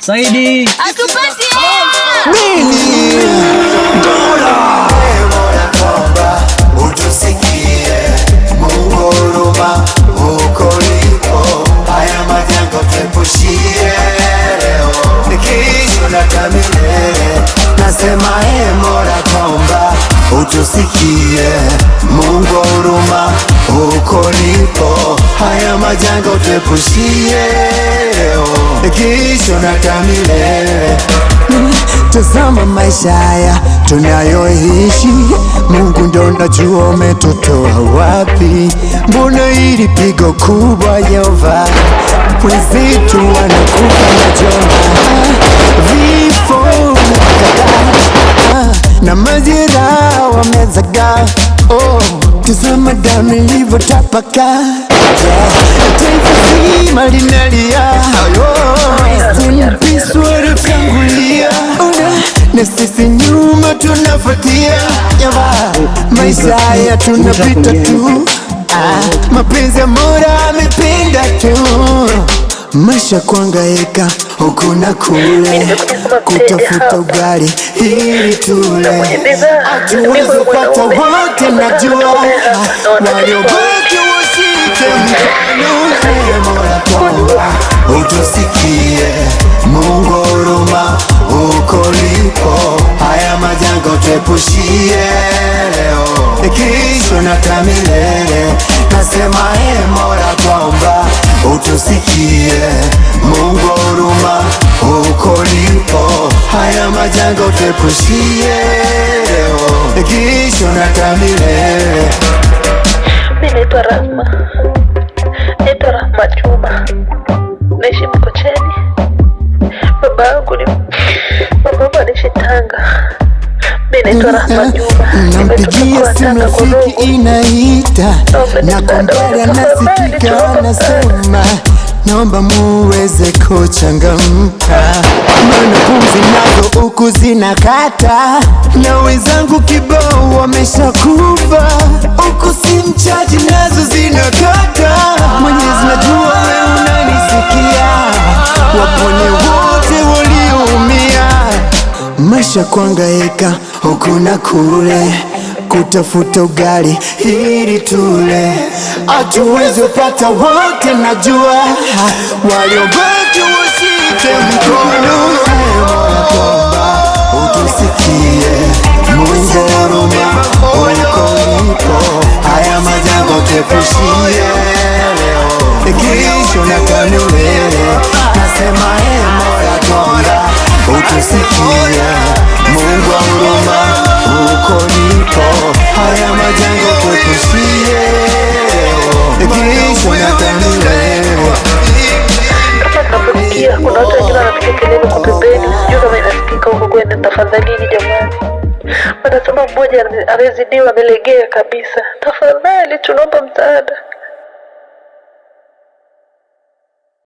Saidi. Atupati Nini? Mola naomba utusikie, Mungu huruma uko lipo, haya majanga tuepushie leo, kesho na milele. Nasema Mola naomba utusikie, Mungu huruma uko lipo, haya majanga tuepushie leo, kesho na milele. Tazama maisha haya tunayoishi, Mungu ndo najua umetotoa wapi. Mbona hili pigo kubwa Yehova, wenzetu wanakufa majoma, vifo na majeraha wamezaga. Tazama damu ilivyotapakaa, taifa zima linalia, Peace walitangulia, na sisi nyuma tunafuatia. Maisha haya tunapita tu, mapenzi ya Mola amependa tu. Maisha kuhangaika huku na kule, kutafuta ugali ili tule, hatuwezi pata wote, najua waliobaki washike mkono. Mola naomba utusikie, Mungu huruma uko lipo, haya majanga tuepushie leo, kesho na milele. Nasema Mola naomba utusikie, Mungu huruma uko lipo, haya majanga tuepushie leo, kesho na milele. Mimi naitwa Rahma Juma, naishi Mkocheni. Baba yangu anaishi Tanga. Mimi naitwa Rahma Juma. Nampigia simu rafiki inaita, na kwa mbali anasikika anasema, naomba muweze kuchangamka, maana pumzi nazo huku zinakata, na wenzangu kibao wameshakufa, huku simu chaji nazo zinakata. Mwenyezi najua wewe unanisikia, wapone wote walioumia. Maisha kuhangaika huku na kule, kutafuta ugali ili tule, hatuwezi pata wote, najua waliobaki washike mkono. Mola naomba utusikie, Mungu huruma uko lipo, haya majanga tuepushie leo, kesho na milele. Nasema Mola naomba utusikie, Mungu huruma uko lipo, haya majanga tuepushie leo, kesho na milele. Nafikia kuna watu wengine wanapiga kelele kwa pembeni, sijui kama inasikika huko kwenu. Tafadhalini jamani, wanasema mmoja amezidiwa, amelegea kabisa. Tafadhali tunaomba msaada.